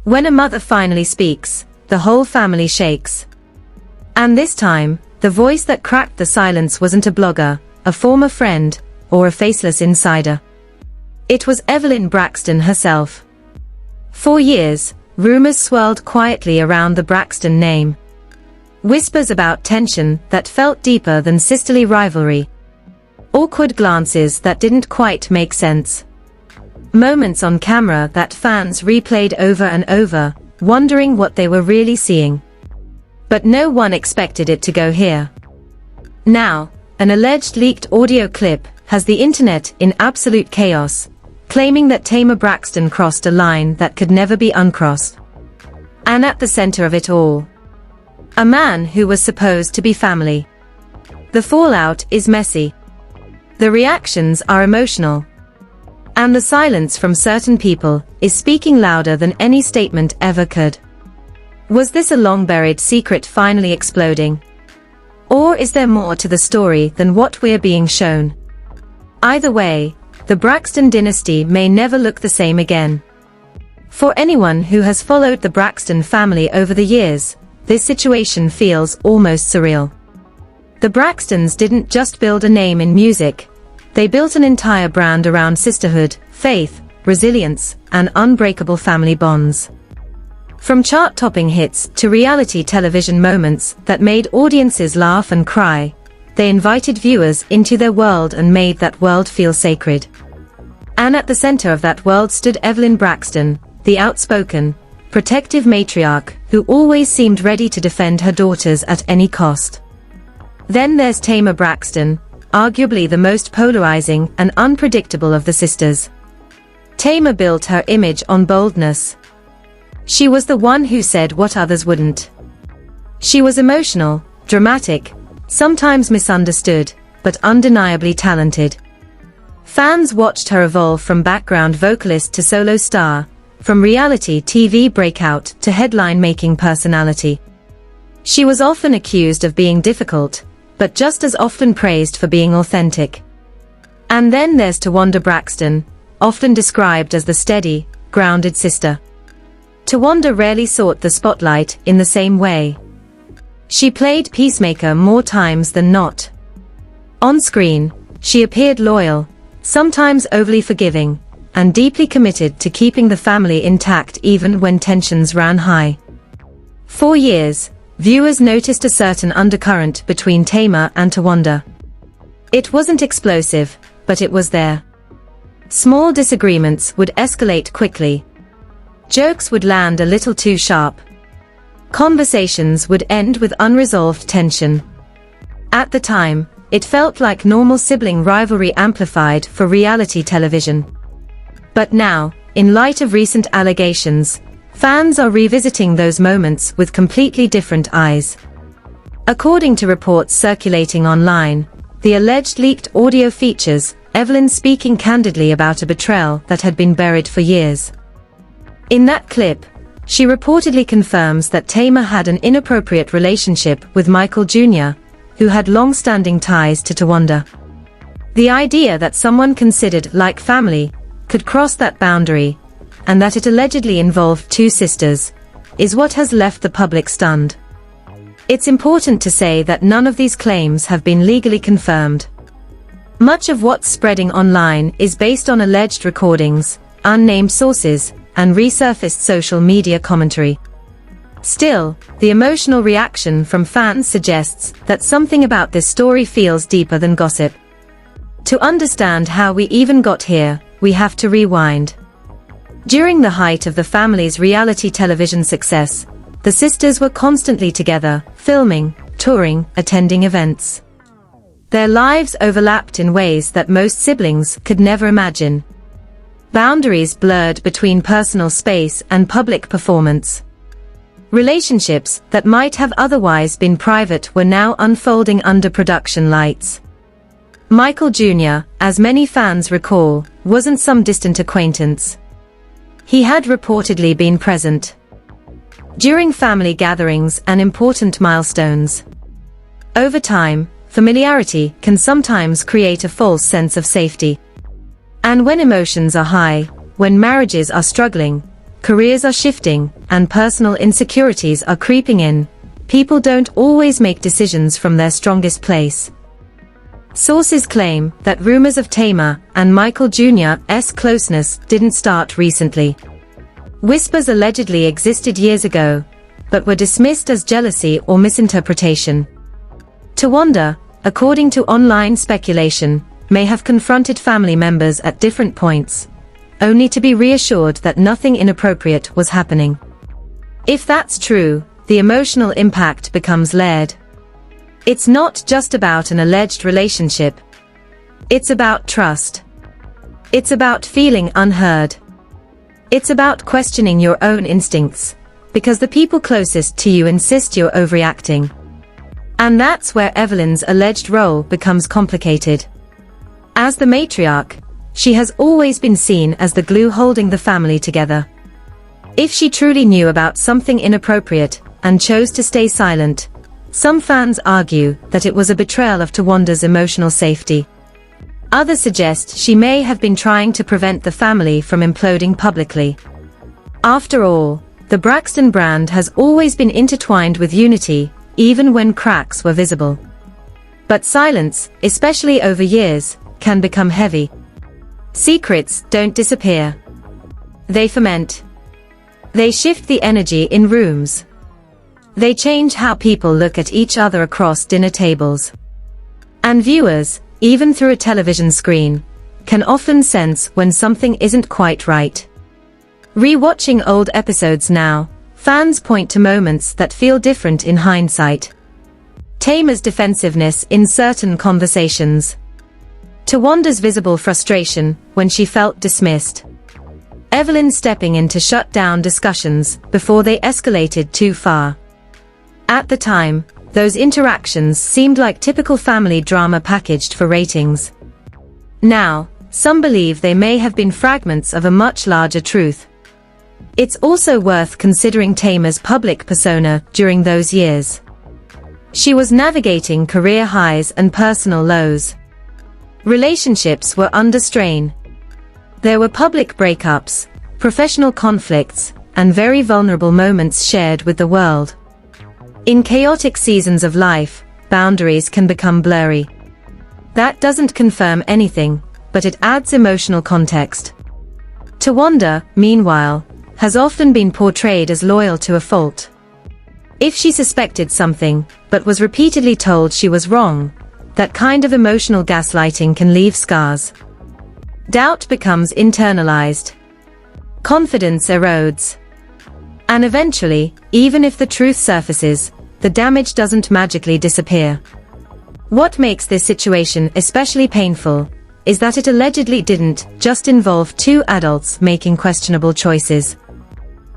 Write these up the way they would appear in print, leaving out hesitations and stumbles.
When a mother finally speaks, the whole family shakes. And this time, the voice that cracked the silence wasn't a blogger, a former friend, or a faceless insider. It was Evelyn Braxton herself. For years, rumors swirled quietly around the Braxton name. Whispers about tension that felt deeper than sisterly rivalry. Awkward glances that didn't quite make sense. Moments on camera that fans replayed over and over, wondering what they were really seeing. But no one expected it to go here. Now, an alleged leaked audio clip has the internet in absolute chaos, claiming that Tamar Braxton crossed a line that could never be uncrossed. And at the center of it all, a man who was supposed to be family. The fallout is messy. The reactions are emotional. And the silence from certain people is speaking louder than any statement ever could. Was this a long-buried secret finally exploding? Or is there more to the story than what we're being shown? Either way, the Braxton dynasty may never look the same again. For anyone who has followed the Braxton family over the years, this situation feels almost surreal. The Braxtons didn't just build a name in music. They built an entire brand around sisterhood, faith, resilience, and unbreakable family bonds. From chart-topping hits to reality television moments that made audiences laugh and cry, they invited viewers into their world and made that world feel sacred. And at the center of that world stood Evelyn Braxton, the outspoken, protective matriarch who always seemed ready to defend her daughters at any cost. Then there's Tamar Braxton, arguably the most polarizing and unpredictable of the sisters. Tamar built her image on boldness. She was the one who said what others wouldn't. She was emotional, dramatic, sometimes misunderstood, but undeniably talented. Fans watched her evolve from background vocalist to solo star, from reality TV breakout to headline-making personality. She was often accused of being difficult, but just as often praised for being authentic. And then there's Tawanda Braxton, often described as the steady, grounded sister. Tawanda rarely sought the spotlight in the same way. She played peacemaker more times than not. On screen, she appeared loyal, sometimes overly forgiving, and deeply committed to keeping the family intact even when tensions ran high. For years, viewers noticed a certain undercurrent between Tamar and Tawanda. It wasn't explosive, but it was there. Small disagreements would escalate quickly. Jokes would land a little too sharp. Conversations would end with unresolved tension. At the time, it felt like normal sibling rivalry amplified for reality television. But now, in light of recent allegations, fans are revisiting those moments with completely different eyes. According to reports circulating online, the alleged leaked audio features Evelyn speaking candidly about a betrayal that had been buried for years. In that clip, she reportedly confirms that Tamar had an inappropriate relationship with Michael Jr., who had long-standing ties to Tawanda. The idea that someone considered like family could cross that boundary, and that it allegedly involved two sisters, is what has left the public stunned. It's important to say that none of these claims have been legally confirmed. Much of what's spreading online is based on alleged recordings, unnamed sources, and resurfaced social media commentary. Still, the emotional reaction from fans suggests that something about this story feels deeper than gossip. To understand how we even got here, we have to rewind. During the height of the family's reality television success, the sisters were constantly together, filming, touring, attending events. Their lives overlapped in ways that most siblings could never imagine. Boundaries blurred between personal space and public performance. Relationships that might have otherwise been private were now unfolding under production lights. Michael Jr., as many fans recall, wasn't some distant acquaintance. He had reportedly been present during family gatherings and important milestones. Over time, familiarity can sometimes create a false sense of safety. And when emotions are high, when marriages are struggling, careers are shifting, and personal insecurities are creeping in, people don't always make decisions from their strongest place. Sources claim that rumors of Tamar and Michael Jr.'s closeness didn't start recently. Whispers allegedly existed years ago, but were dismissed as jealousy or misinterpretation. Tawanda, according to online speculation, may have confronted family members at different points, only to be reassured that nothing inappropriate was happening. If that's true, the emotional impact becomes layered. It's not just about an alleged relationship. It's about trust. It's about feeling unheard. It's about questioning your own instincts, because the people closest to you insist you're overreacting. And that's where Evelyn's alleged role becomes complicated. As the matriarch, she has always been seen as the glue holding the family together. If she truly knew about something inappropriate and chose to stay silent, some fans argue that it was a betrayal of Tawanda's emotional safety. Others suggest she may have been trying to prevent the family from imploding publicly. After all, the Braxton brand has always been intertwined with unity, even when cracks were visible. But silence, especially over years, can become heavy. Secrets don't disappear. They ferment. They shift the energy in rooms. They change how people look at each other across dinner tables. And viewers, even through a television screen, can often sense when something isn't quite right. Re-watching old episodes now, fans point to moments that feel different in hindsight. Tamar's defensiveness in certain conversations. Tawanda's visible frustration when she felt dismissed. Evelyn stepping in to shut down discussions before they escalated too far. At the time, those interactions seemed like typical family drama packaged for ratings. Now, some believe they may have been fragments of a much larger truth. It's also worth considering Tamar's public persona during those years. She was navigating career highs and personal lows. Relationships were under strain. There were public breakups, professional conflicts, and very vulnerable moments shared with the world. In chaotic seasons of life, boundaries can become blurry. That doesn't confirm anything, but it adds emotional context. Tawanda, meanwhile, has often been portrayed as loyal to a fault. If she suspected something, but was repeatedly told she was wrong, that kind of emotional gaslighting can leave scars. Doubt becomes internalized. Confidence erodes. And eventually, even if the truth surfaces, the damage doesn't magically disappear. What makes this situation especially painful is that it allegedly didn't just involve two adults making questionable choices.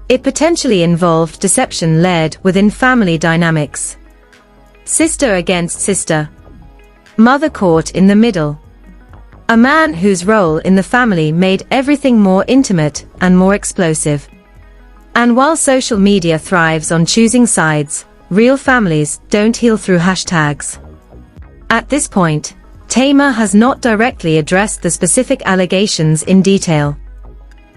It potentially involved deception layered within family dynamics. Sister against sister. Mother caught in the middle. A man whose role in the family made everything more intimate and more explosive. And while social media thrives on choosing sides, real families don't heal through hashtags. At this point, Tamar has not directly addressed the specific allegations in detail.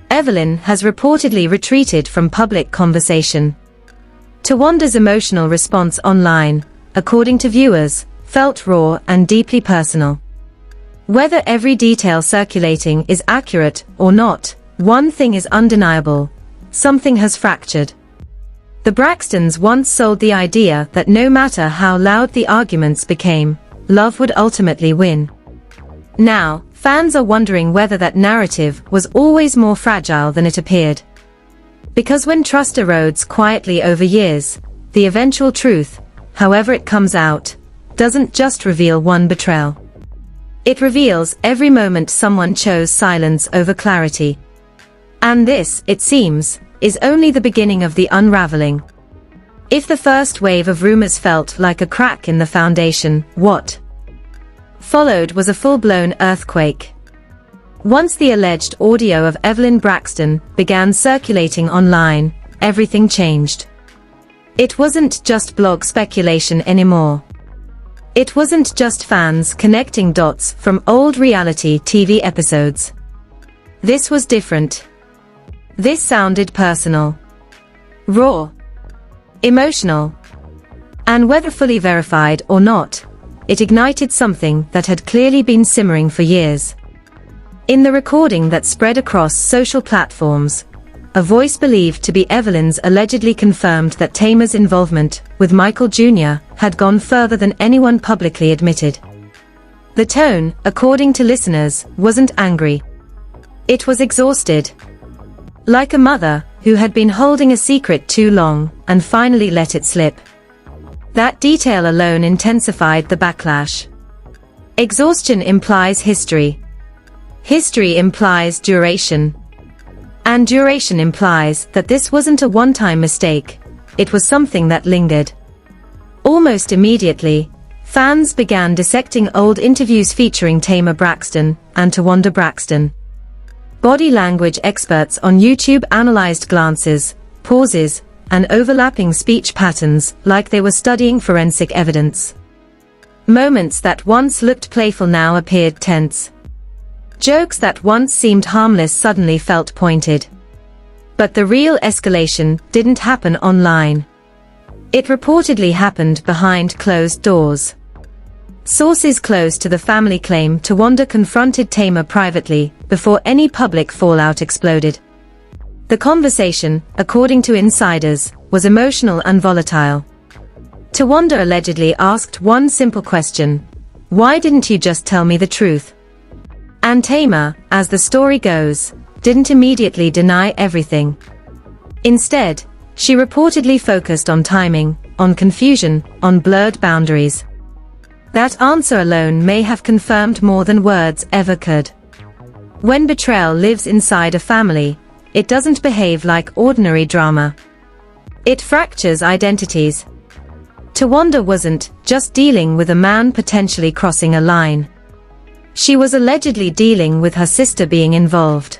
Evelyn has reportedly retreated from public conversation. Tawanda's emotional response online, according to viewers, felt raw and deeply personal. Whether every detail circulating is accurate or not, one thing is undeniable: something has fractured. The Braxtons once sold the idea that no matter how loud the arguments became, love would ultimately win. Now, fans are wondering whether that narrative was always more fragile than it appeared. Because when trust erodes quietly over years, the eventual truth, however it comes out, doesn't just reveal one betrayal. It reveals every moment someone chose silence over clarity. And this, it seems, is only the beginning of the unraveling. If the first wave of rumors felt like a crack in the foundation, what followed was a full-blown earthquake. Once the alleged audio of Evelyn Braxton began circulating online, everything changed. It wasn't just blog speculation anymore. It wasn't just fans connecting dots from old reality TV episodes. This was different. This sounded personal, raw, emotional, and whether fully verified or not, it ignited something that had clearly been simmering for years. In the recording that spread across social platforms, a voice believed to be Evelyn's allegedly confirmed that Tamar's involvement with Michael Jr. had gone further than anyone publicly admitted. The tone, according to listeners, wasn't angry. It was exhausted. Like a mother who had been holding a secret too long and finally let it slip. That detail alone intensified the backlash. Exhaustion implies history. History implies duration. And duration implies that this wasn't a one-time mistake, it was something that lingered. Almost immediately, fans began dissecting old interviews featuring Tamar Braxton and TONI Braxton. Body language experts on YouTube analyzed glances, pauses, and overlapping speech patterns like they were studying forensic evidence. Moments that once looked playful now appeared tense. Jokes that once seemed harmless suddenly felt pointed. But the real escalation didn't happen online. It reportedly happened behind closed doors. Sources close to the family claim TONI confronted Tamar privately before any public fallout exploded. The conversation, according to insiders, was emotional and volatile. TONI allegedly asked one simple question: "Why didn't you just tell me the truth?" And Tamar, as the story goes, didn't immediately deny everything. Instead, she reportedly focused on timing, on confusion, on blurred boundaries. That answer alone may have confirmed more than words ever could. When betrayal lives inside a family, it doesn't behave like ordinary drama. It fractures identities. TONI wasn't just dealing with a man potentially crossing a line. She was allegedly dealing with her sister being involved.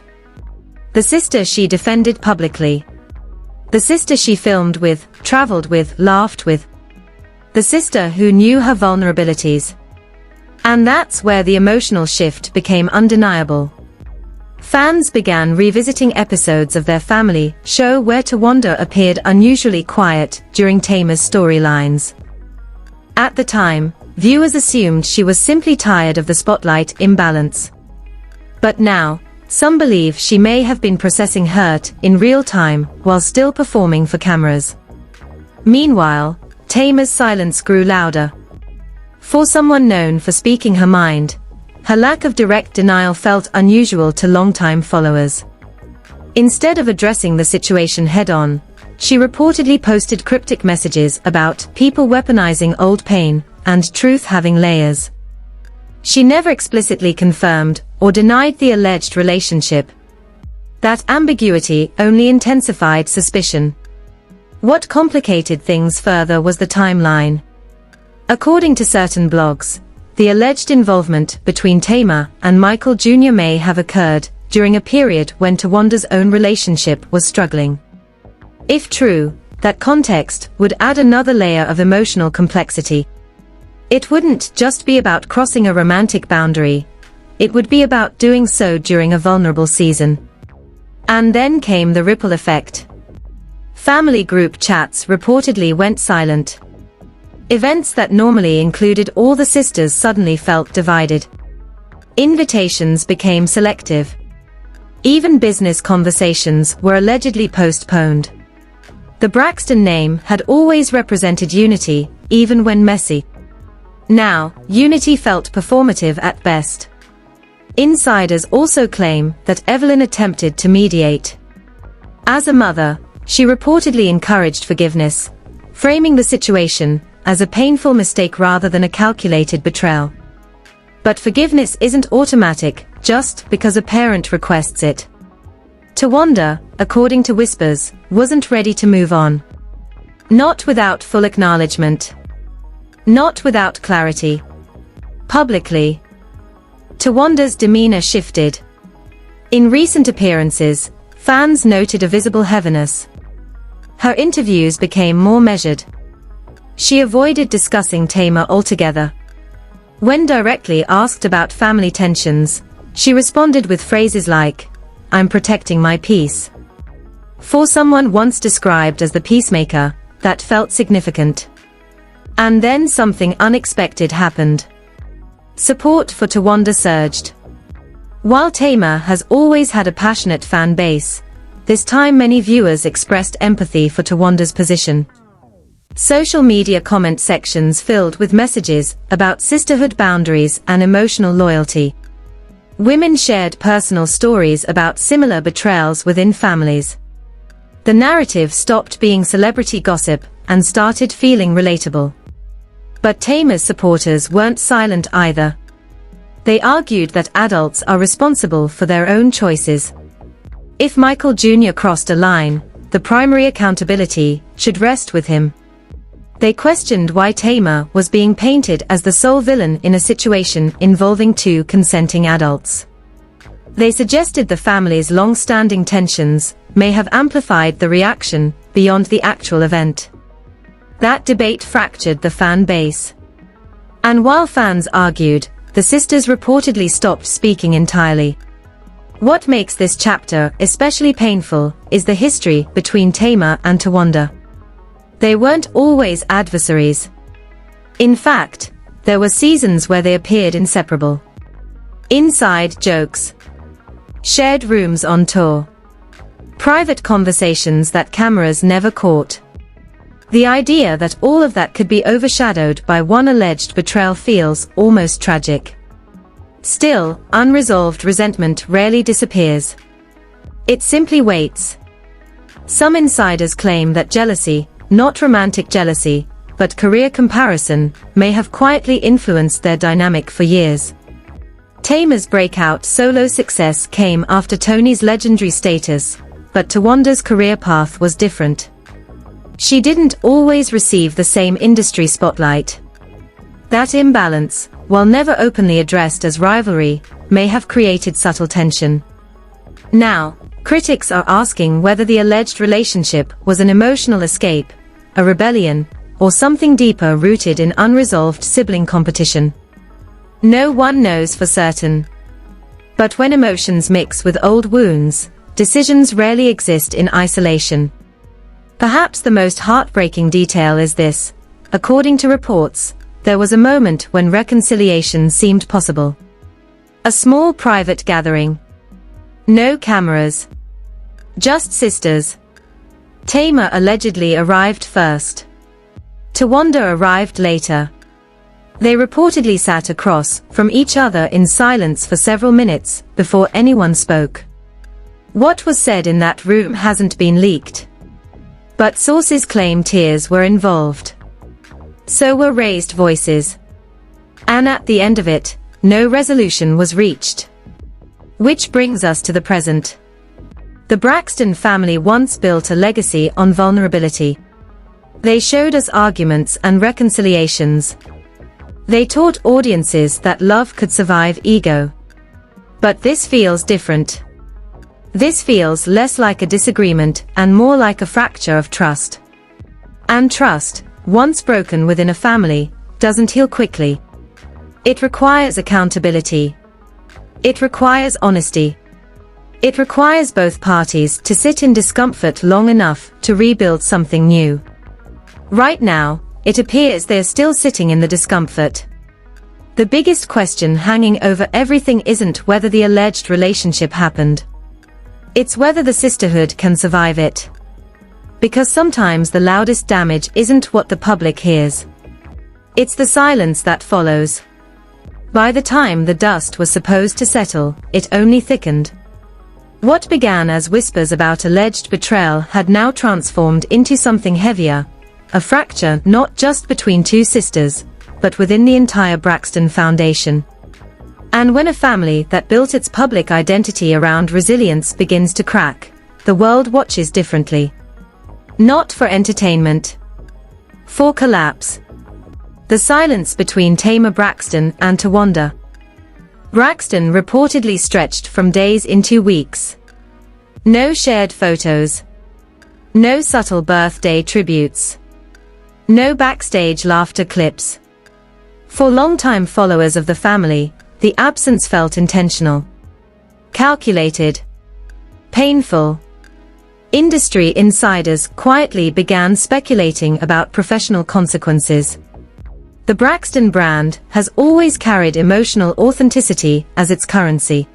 The sister she defended publicly. The sister she filmed with, traveled with, laughed with. The sister who knew her vulnerabilities. And that's where the emotional shift became undeniable. Fans began revisiting episodes of their family show where TONI appeared unusually quiet during Tamar's storylines. At the time, viewers assumed she was simply tired of the spotlight imbalance. But now, some believe she may have been processing hurt in real time while still performing for cameras. Meanwhile, Tamar's silence grew louder. For someone known for speaking her mind, her lack of direct denial felt unusual to longtime followers. Instead of addressing the situation head-on, she reportedly posted cryptic messages about people weaponizing old pain and truth having layers. She never explicitly confirmed or denied the alleged relationship. That ambiguity only intensified suspicion. What complicated things further was the timeline. According to certain blogs, the alleged involvement between Tamar and Michael Jr. may have occurred during a period when TONI's own relationship was struggling. If true, that context would add another layer of emotional complexity. It wouldn't just be about crossing a romantic boundary, it would be about doing so during a vulnerable season. And then came the ripple effect. Family group chats reportedly went silent. Events that normally included all the sisters suddenly felt divided. Invitations became selective. Even business conversations were allegedly postponed. The Braxton name had always represented unity, even when messy. Now, unity felt performative at best. Insiders also claim that Evelyn attempted to mediate. As a mother, she reportedly encouraged forgiveness, framing the situation as a painful mistake rather than a calculated betrayal. But forgiveness isn't automatic just because a parent requests it. TONI, according to whispers, wasn't ready to move on. Not without full acknowledgement. Not without clarity. Publicly. TONI's demeanor shifted. In recent appearances, fans noted a visible heaviness. Her interviews became more measured. She avoided discussing Tamar altogether. When directly asked about family tensions, she responded with phrases like, "I'm protecting my peace." For someone once described as the peacemaker, that felt significant. And then something unexpected happened. Support for Tawanda surged. While Tamar has always had a passionate fan base, this time many viewers expressed empathy for Tawanda's position. Social media comment sections filled with messages about sisterhood boundaries and emotional loyalty. Women shared personal stories about similar betrayals within families. The narrative stopped being celebrity gossip and started feeling relatable. But Tamar's supporters weren't silent either. They argued that adults are responsible for their own choices. If Michael Jr. crossed a line, the primary accountability should rest with him. They questioned why Tamar was being painted as the sole villain in a situation involving two consenting adults. They suggested the family's long-standing tensions may have amplified the reaction beyond the actual event. That debate fractured the fan base. And while fans argued, the sisters reportedly stopped speaking entirely. What makes this chapter especially painful is the history between Tamar and Tawanda. They weren't always adversaries. In fact, there were seasons where they appeared inseparable. Inside jokes. Shared rooms on tour. Private conversations that cameras never caught. The idea that all of that could be overshadowed by one alleged betrayal feels almost tragic. Still, unresolved resentment rarely disappears. It simply waits. Some insiders claim that jealousy, not romantic jealousy, but career comparison, may have quietly influenced their dynamic for years. Tamar's breakout solo success came after Toni's legendary status, but Tawanda's career path was different. She didn't always receive the same industry spotlight. That imbalance, while never openly addressed as rivalry, may have created subtle tension. Now, critics are asking whether the alleged relationship was an emotional escape, a rebellion, or something deeper rooted in unresolved sibling competition. No one knows for certain. But when emotions mix with old wounds, decisions rarely exist in isolation. Perhaps the most heartbreaking detail is this: according to reports, there was a moment when reconciliation seemed possible. A small private gathering. No cameras. Just sisters. Tamar allegedly arrived first. Tawanda arrived later. They reportedly sat across from each other in silence for several minutes before anyone spoke. What was said in that room hasn't been leaked. But sources claim tears were involved. So were raised voices. And at the end of it, no resolution was reached. Which brings us to the present. The Braxton family once built a legacy on vulnerability. They showed us arguments and reconciliations. They taught audiences that love could survive ego. But this feels different. This feels less like a disagreement and more like a fracture of trust. And trust, once broken within a family, doesn't heal quickly. It requires accountability. It requires honesty. It requires both parties to sit in discomfort long enough to rebuild something new. Right now, it appears they're still sitting in the discomfort. The biggest question hanging over everything isn't whether the alleged relationship happened. It's whether the sisterhood can survive it. Because sometimes the loudest damage isn't what the public hears. It's the silence that follows. By the time the dust was supposed to settle, it only thickened. What began as whispers about alleged betrayal had now transformed into something heavier, a fracture not just between two sisters, but within the entire Braxton Foundation. And when a family that built its public identity around resilience begins to crack, the world watches differently. Not for entertainment. For collapse. The silence between Tamar Braxton and Tawanda Braxton reportedly stretched from days into weeks. No shared photos. No subtle birthday tributes. No backstage laughter clips. For longtime followers of the family, the absence felt intentional. Calculated. Painful. Industry insiders quietly began speculating about professional consequences. The Braxton brand has always carried emotional authenticity as its currency.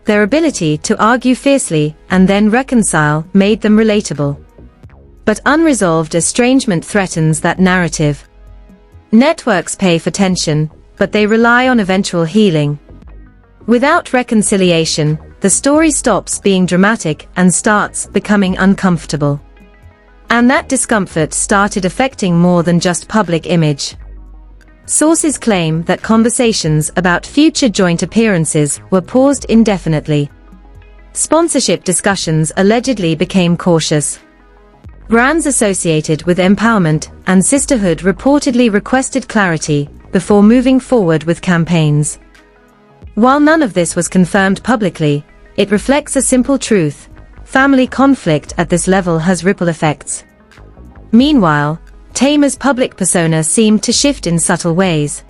Their ability to argue fiercely and then reconcile made them relatable. But unresolved estrangement threatens that narrative. Networks pay for tension, but they rely on eventual healing. Without reconciliation, the story stops being dramatic and starts becoming uncomfortable. And that discomfort started affecting more than just public image. Sources claim that conversations about future joint appearances were paused indefinitely. Sponsorship discussions allegedly became cautious. Brands associated with empowerment and sisterhood reportedly requested clarity before moving forward with campaigns. While none of this was confirmed publicly, it reflects a simple truth: family conflict at this level has ripple effects. Meanwhile, Tamar's public persona seemed to shift in subtle ways.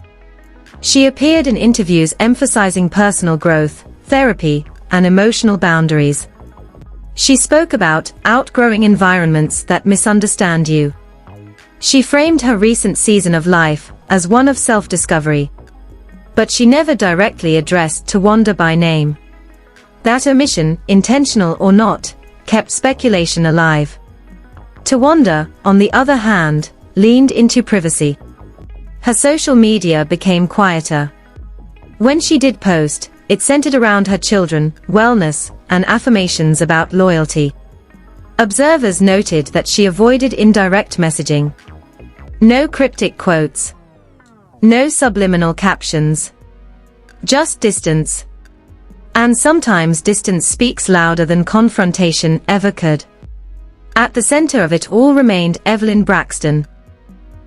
She appeared in interviews emphasizing personal growth, therapy, and emotional boundaries. She spoke about outgrowing environments that misunderstand you. She framed her recent season of life as one of self-discovery. But she never directly addressed Tawanda by name. That omission, intentional or not, kept speculation alive. Tawanda, on the other hand, leaned into privacy. Her social media became quieter. When she did post, it centered around her children, wellness, and affirmations about loyalty. Observers noted that she avoided indirect messaging. No cryptic quotes. No subliminal captions. Just distance. And sometimes distance speaks louder than confrontation ever could. At the center of it all remained Evelyn Braxton.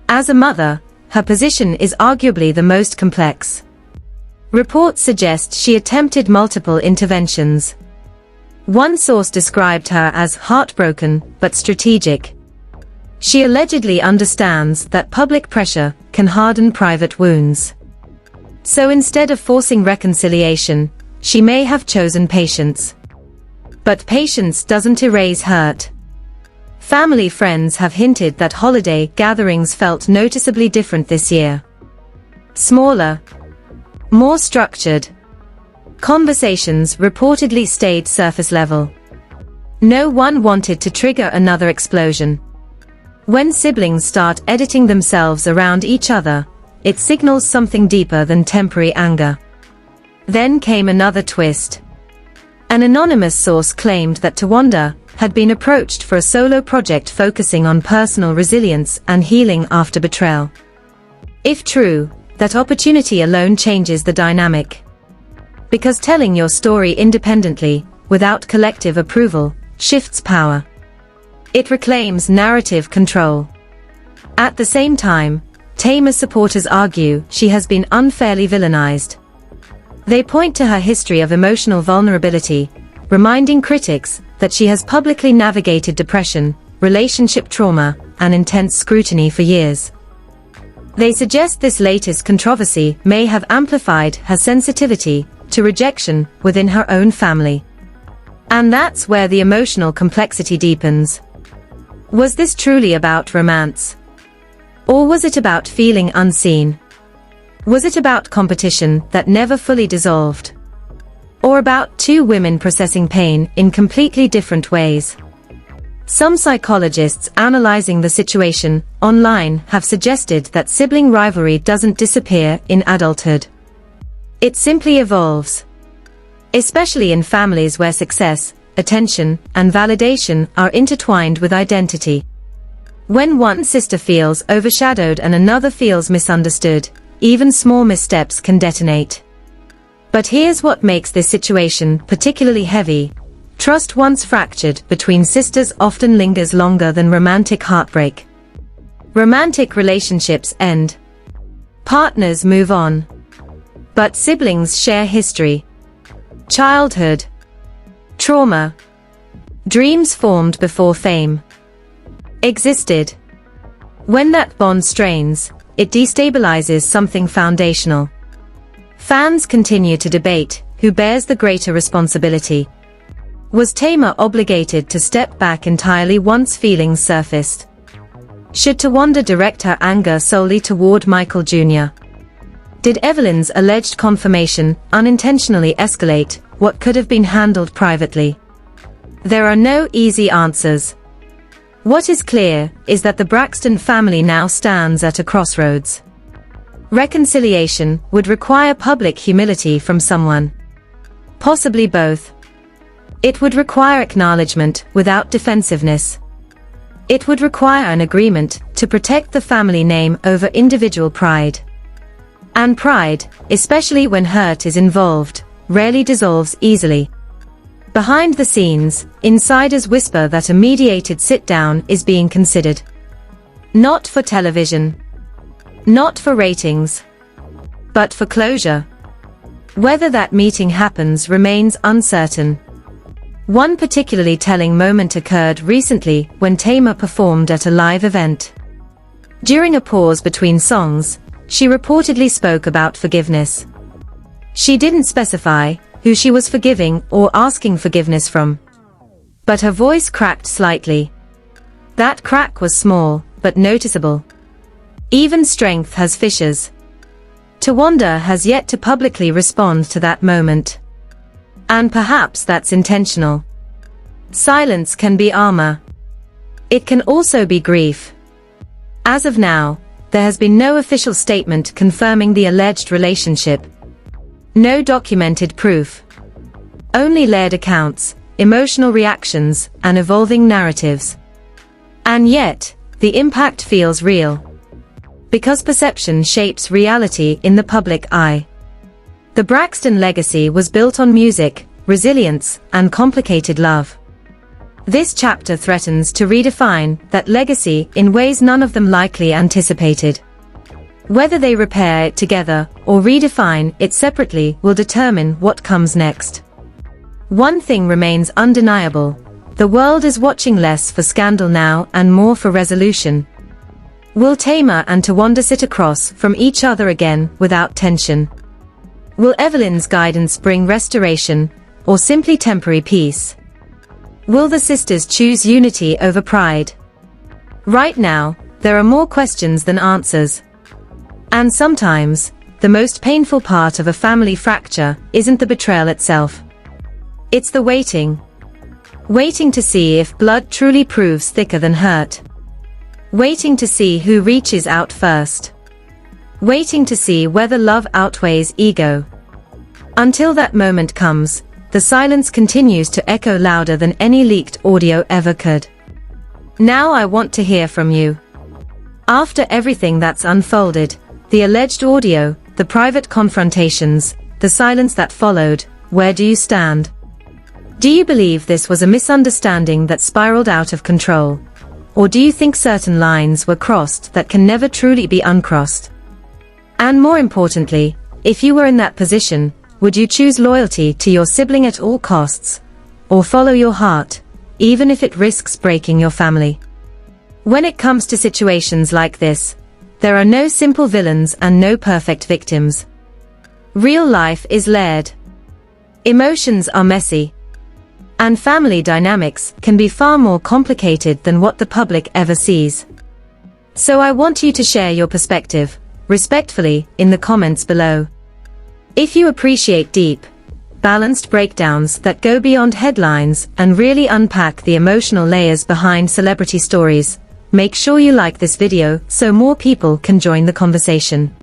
As a mother, her position is arguably the most complex. Reports suggest she attempted multiple interventions. One source described her as heartbroken but strategic. She allegedly understands that public pressure can harden private wounds. So instead of forcing reconciliation, she may have chosen patience. But patience doesn't erase hurt. Family friends have hinted that holiday gatherings felt noticeably different this year. Smaller. More structured. Conversations reportedly stayed surface level. No one wanted to trigger another explosion. When siblings start editing themselves around each other, it signals something deeper than temporary anger. Then came another twist. An anonymous source claimed that Tawanda had been approached for a solo project focusing on personal resilience and healing after betrayal. If true, that opportunity alone changes the dynamic. Because telling your story independently, without collective approval, shifts power. It reclaims narrative control. At the same time, Tamar supporters argue she has been unfairly villainized. They point to her history of emotional vulnerability, reminding critics that she has publicly navigated depression, relationship trauma, and intense scrutiny for years. They suggest this latest controversy may have amplified her sensitivity to rejection within her own family. And that's where the emotional complexity deepens. Was this truly about romance? Or was it about feeling unseen? Was it about competition that never fully dissolved? Or about two women processing pain in completely different ways? Some psychologists analyzing the situation online have suggested that sibling rivalry doesn't disappear in adulthood. It simply evolves. Especially in families where success, attention, and validation are intertwined with identity. When one sister feels overshadowed and another feels misunderstood, even small missteps can detonate. But here's what makes this situation particularly heavy. Trust once fractured between sisters often lingers longer than romantic heartbreak. Romantic relationships end. Partners move on. But siblings share history. Childhood. Trauma. Dreams formed before fame existed. When that bond strains, it destabilizes something foundational. Fans continue to debate who bears the greater responsibility. Was Tamar obligated to step back entirely once feelings surfaced? Should Tawanda direct her anger solely toward Michael Jr.? Did Evelyn's alleged confirmation unintentionally escalate what could have been handled privately? There are no easy answers. What is clear is that the Braxton family now stands at a crossroads. Reconciliation would require public humility from someone. Possibly both. It would require acknowledgement without defensiveness. It would require an agreement to protect the family name over individual pride. And pride, especially when hurt is involved, rarely dissolves easily. Behind the scenes, insiders whisper that a mediated sit-down is being considered. Not for television. Not for ratings. But for closure. Whether that meeting happens remains uncertain. One particularly telling moment occurred recently when Tamar performed at a live event. During a pause between songs, she reportedly spoke about forgiveness. She didn't specify who she was forgiving or asking forgiveness from. But her voice cracked slightly. That crack was small, but noticeable. Even strength has fissures. Tawanda has yet to publicly respond to that moment. And perhaps that's intentional. Silence can be armor. It can also be grief. As of now, there has been no official statement confirming the alleged relationship. No documented proof. Only layered accounts, emotional reactions, and evolving narratives. And yet, the impact feels real. Because perception shapes reality in the public eye. The Braxton legacy was built on music, resilience, and complicated love. This chapter threatens to redefine that legacy in ways none of them likely anticipated. Whether they repair it together or redefine it separately will determine what comes next. One thing remains undeniable: the world is watching less for scandal now and more for resolution. Will Tamar and Tawanda sit across from each other again without tension? Will Evelyn's guidance bring restoration, or simply temporary peace? Will the sisters choose unity over pride? Right now, there are more questions than answers. And sometimes, the most painful part of a family fracture isn't the betrayal itself. It's the waiting. Waiting to see if blood truly proves thicker than hurt. Waiting to see who reaches out first. Waiting to see whether love outweighs ego. Until that moment comes, the silence continues to echo louder than any leaked audio ever could. Now I want to hear from you. After everything that's unfolded, the alleged audio, the private confrontations, the silence that followed, where do you stand? Do you believe this was a misunderstanding that spiraled out of control? Or do you think certain lines were crossed that can never truly be uncrossed? And more importantly, if you were in that position, would you choose loyalty to your sibling at all costs? Or follow your heart, even if it risks breaking your family? When it comes to situations like this, there are no simple villains and no perfect victims. Real life is layered. Emotions are messy. And family dynamics can be far more complicated than what the public ever sees. So I want you to share your perspective, respectfully, in the comments below. If you appreciate deep, balanced breakdowns that go beyond headlines and really unpack the emotional layers behind celebrity stories, make sure you like this video so more people can join the conversation.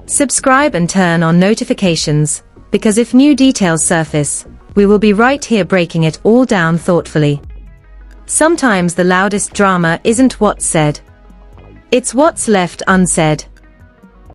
Subscribe and turn on notifications, because if new details surface, we will be right here breaking it all down thoughtfully. Sometimes the loudest drama isn't what's said. It's what's left unsaid.